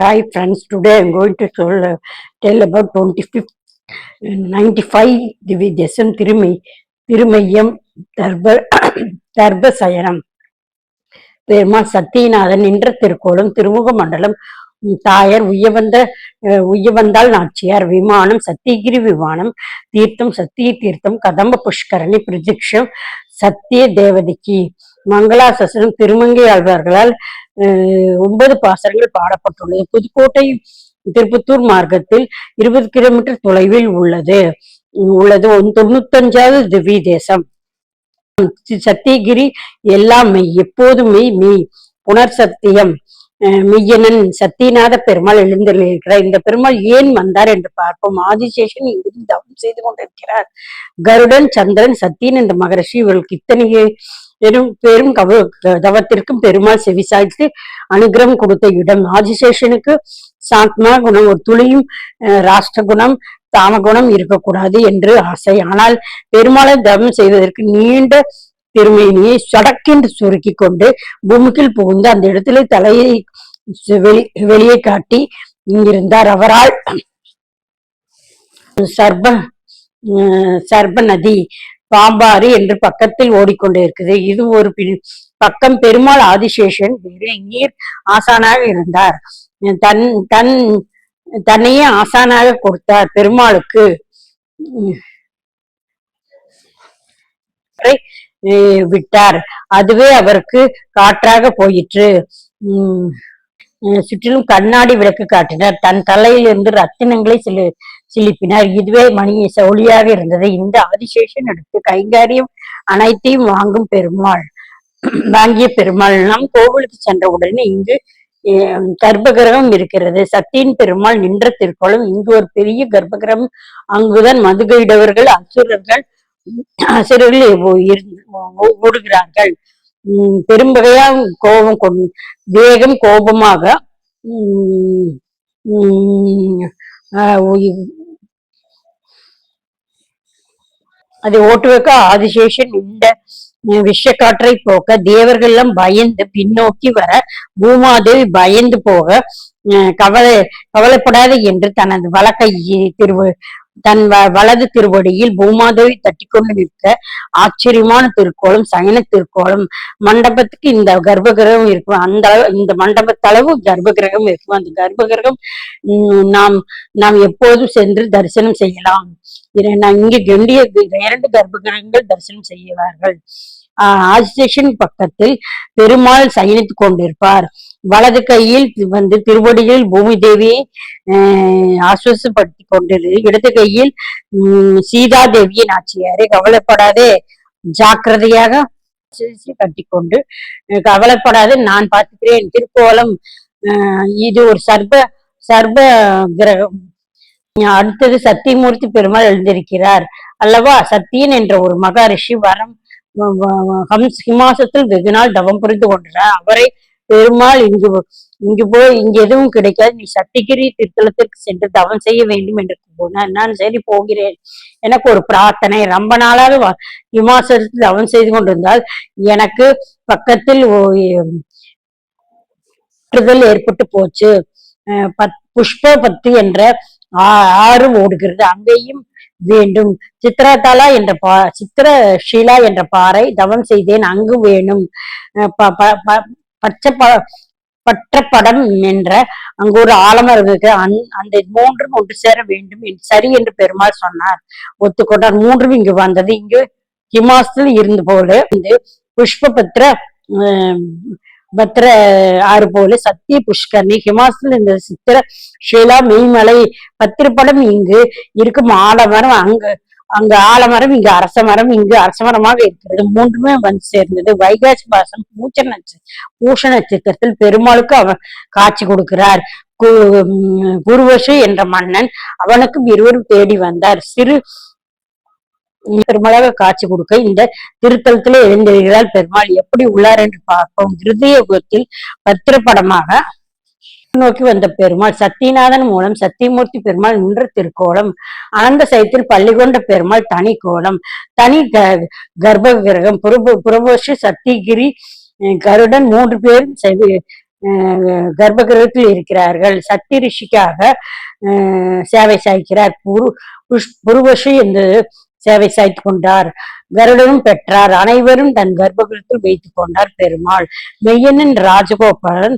Hi friends, today I'm going to tell about 25th 95 Dividesam Thirumayam Darbashayanam. Perumal Sathyanathan நின்ற திருக்கோலம் திருமுக மண்டலம் தாயர் உய்யவந்தாள் நாச்சியார் விமானம் சத்தியகிரி விமானம் தீர்த்தம் சத்திய தீர்த்தம் கதம்ப புஷ்கரணி பிரதிக்ஷம் சத்திய தேவதைக்கு மங்களாசசனம் திருமங்கை ஆழ்வார்களால் 9 பாசரங்கள் பாடப்பட்டுள்ளது. புதுக்கோட்டை திருப்பத்தூர் மார்க்கத்தில் 20 கிலோமீட்டர் தொலைவில் உள்ளது 95வது திவ்ய தேசம். சத்தியகிரி எல்லாம் மெய் எப்போதும் மெய் புனர் சத்தியம் மெய்யனன் சத்தியநாத பெருமாள் எழுந்திருக்கிறார். இந்த பெருமாள் ஏன் வந்தார் என்று பார்ப்போம். ஆதிசேஷன் இங்கு தவம் செய்து கொண்டிருக்கிறார். கருடன் சந்திரன் சத்தியன் என்ற மகரிஷி இவர்களுக்கு இத்தனை பெரும் தவத்திற்கும் பெருமாள் செவிசாய்த்து அனுகிரகம் கொடுத்த இடம். ஆதிசேஷனுக்கு சாத்மா குணம் ஒரு துளியும் ராஷ்டிர குணம் தாமகுணம் இருக்கக்கூடாது என்று ஆசை. ஆனால் பெருமாளை தவம் செய்வதற்கு நீண்ட திருமேனியை சடக்கென்று சுருக்கி கொண்டு பூமிக்குள் புகுந்து அந்த இடத்துல தலையை வெளியே காட்டி இங்கிருந்தார். அவரால் சர்ப நதி பாம்பாறு என்று பக்கத்தில் ஓடிக்கொண்டிருக்கிறது. இது ஒரு பக்கம். பெருமாள் ஆதிசேஷன் நீர் ஆசானாக இருந்தார். தன்னையே ஆசானாக கொடுத்தார். பெருமாளுக்கு விட்டார். அதுவே அவருக்கு காற்றாக போயிற்று. சுற்றிலும் கண்ணாடி விளக்கு காட்டினார். தன் தலையிலிருந்து ரத்தினங்களை சிலிப்பினார். இதுவே மணி ஒளியாக இருந்தது. இந்த ஆதிசேஷன் எடுத்து கைங்காரியம் அனைத்தையும் வாங்கிய பெருமாள். நம் கோவிலுக்கு சென்ற உடனே இங்கு கர்ப்பகிரகம் இருக்கிறது. சத்தியின் பெருமாள் நின்ற திருக்கோலம். இங்கு ஒரு பெரிய கர்ப்பகிரகம். அங்குதான் மதுகையிடவர்கள் அசுரர்கள் ஓடுகிறார்கள். பெரும்பகையா வேகம் கோபமாக அதை ஓட்டுவதற்கு ஆதிசேஷன் இந்த விஷக்காற்றை போக்க தேவர்கள் எல்லாம் பயந்து பின்னோக்கி வர பூமாதேவி பயந்து போக கவலைப்படாது என்று தனது தன் வலது திருவடியில் பூமாதேவி தட்டி கொண்டு நிற்க ஆச்சரியமான திருக்கோலம் சயன திருக்கோலம். மண்டபத்துக்கு இந்த கர்ப்பகிரகம் இருக்கும். இந்த மண்டபத்தளவு கர்ப்பகிரகம் இருக்கும். அந்த கர்ப்பகிரகம் நாம் எப்போதும் சென்று தரிசனம் செய்யலாம். இங்கே கெண்டிய 2 கர்ப்பகிரகங்கள் தரிசனம் செய்வார்கள். ஆதிசேஷன் பக்கத்தில் பெருமாள் சயனித்துக் கொண்டிருப்பார். வலது கையில் திருவடியில் பூமி தேவியை ஆசுவாசப்படுத்தி கொண்டிரு. இடது கையில் சீதா தேவியை நாச்சியாரே கவலைப்படாதே ஜாக்கிரதையாக கட்டி கொண்டு கவலைப்படாது நான் பார்த்துக்கிறேன். திருக்கோலம் இது ஒரு சர்ப கிரகம். அடுத்தது சத்தியமூர்த்தி பெருமாள் எழுந்திருக்கிறார் அல்லவா. சத்தியன் என்ற ஒரு மகரிஷி ஹிமாசத்தில் வெகு நாள் தவம் புரிந்து கொண்டார். அவரை பெருமாள் இங்கு எதுவும் கிடைக்காது, நீ சத்திகிரி திருத்தலத்திற்கு சென்று தவம் செய்ய வேண்டும் என்று போனார். நான் சரி போகிறேன். எனக்கு ஒரு பிரார்த்தனை. ரொம்ப நாளாக ஹிமாசலத்தில் தவம் செய்து கொண்டிருந்தால் எனக்கு பக்கத்தில் ஏற்பட்டு போச்சு. புஷ்பபத்து என்ற ஆறு ஓடுகிறது, அங்கேயும் வேண்டும். சித்திரதலா என்ற சித்திரஷீலா என்ற பாறை தவம் செய்தேன், அங்கு வேணும். பற்றப்படம் என்ற அங்கு ஒரு ஆலமரம் இருக்கு, அந்த 3ம் ஒன்று சேர வேண்டும் சரி என்று பெருமாள் சொன்னார். ஒத்துக்கொண்டார். 3ம் இங்கு வந்தது. இங்கு ஹிமாசத்தில் இருந்து போல புஷ்பபத்ர ஆறு போல சத்திய புஷ்கரணி ஹிமாசல் இந்த சித்திர ஷீலா மெய்மலை பத்திரப்படம் இங்கு இருக்கும். ஆலமரம் அங்கு ஆலமரம், இங்கு அரச மரம், இங்கு அரச மரமாக இருக்கிறது. 3மே வந்து சேர்ந்தது. வைகாசி மாசம் பூஷ நட்சத்திரத்தில் பெருமாளுக்கு அவர் காட்சி கொடுக்கிறார். குருவசு என்ற மன்னன் அவனுக்கும் இருவரும் தேடி வந்தார். பெருமாளாக காட்சி கொடுக்க இந்த திருத்தலத்திலே எழுந்திருக்கிறார். பெருமாள் எப்படி உள்ளார் என்று பார்ப்போம். ஹிருதயத்தில் பத்திரப்படமாக நோக்கி வந்த பெருமாள் சத்தியநாதன் மூலம் சத்தியமூர்த்தி பெருமாள் நின்ற திருக்கோலம். அனந்த சைத்தில் பள்ளி கொண்ட பெருமாள் தனி கோலம். தனி கர்ப்ப கிரகம். புறபோஷு சத்தியகிரி கருடன் 3 பேரும் கர்ப்பகிரகத்தில் இருக்கிறார்கள். சக்தி ரிஷிக்காக சேவை சாய்க்கிறார். புருவஷி என்று சேவை சாய்த்து கொண்டார். கருடனும் பெற்றார். அனைவரும் தன் கர்ப்பகிரகத்தில் வைத்துக் கொண்டார் பெருமாள். மெய்யனன் ராஜகோபாலன்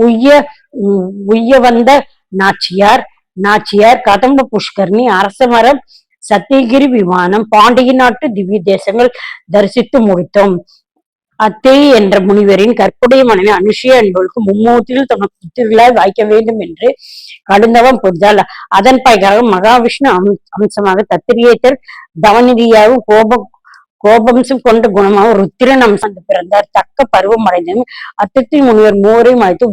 உய்ய உய்ய வந்த நாச்சியார் கதம்ப புஷ்கரணி அரசமரம் சத்தியகிரி விமானம் பாண்டிய நாட்டு திவ்ய தேசங்கள் தரிசித்து முடித்தோம். அத்தேய் என்ற முனிவரின் கற்புடைய மனைவி அனுஷியா என்பவளுக்கு மும்மூர்த்தியில் தனக்கு புத்திரர்களாய் வாய்க்க வேண்டும் என்று கடுந்தவம் புரிந்தாள். அதன் பயனாக மகாவிஷ்ணு அம்சமாக தத்திரியேத்தர் தவநிதியாகவும் கோபம்சம் கொண்ட குணமாக ருத்திரன் அம்சம் பிறந்தார். தக்க பருவம் அடைந்தும் அத்திரி முனிவர் மூவரையும் அழைத்து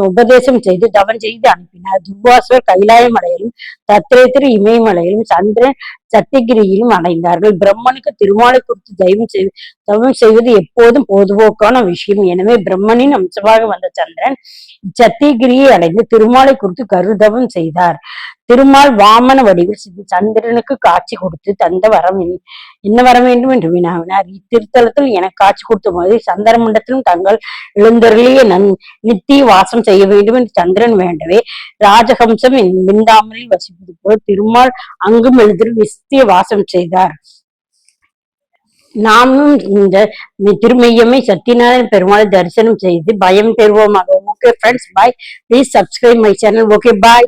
உபதேசம் செய்து தவம் செய்து அனுப்பினார். துர்வாசர் கைலாயம் அடையலும் தத்திரேத்தர் இமயமலையிலும் சந்திரன் சத்தியகிரியிலும் அடைந்தார்கள். பிரம்மனுக்கு திருமாலை குறித்து தவம் செய்வது எப்போதும் பொதுபோக்கான விஷயம். எனவே பிரம்மனின் அம்சமாக வந்த சந்திரன் சத்தியகிரியை அடைந்து திருமாலை குறித்து கருதவம் செய்தார். திருமால் வாமன வடிவில் சந்திரனுக்கு காட்சி கொடுத்து தந்த வரம் என்ன வர வேண்டும் என்று வினாவினார். இத்திருத்தலத்தில் எனக்கு காட்சி கொடுத்த போது சந்திர மண்டலத்திலும் தங்கள் எழுந்தருளிய நித்திய வாசம் செய்ய வேண்டும் என்று சந்திரன் வேண்டவே ராஜஹம்சம் விந்தாமலில் வசிப்பது போல் திருமால் அங்கும் எழுதில் விஸ்திய வாசம் செய்தார். நாமும் இந்த திருமையமை சத்யநாராயண பெருமாளை தரிசனம் செய்து பயம் பெறுவோமாக. Okay friends, bye. Please subscribe my channel. Okay, bye.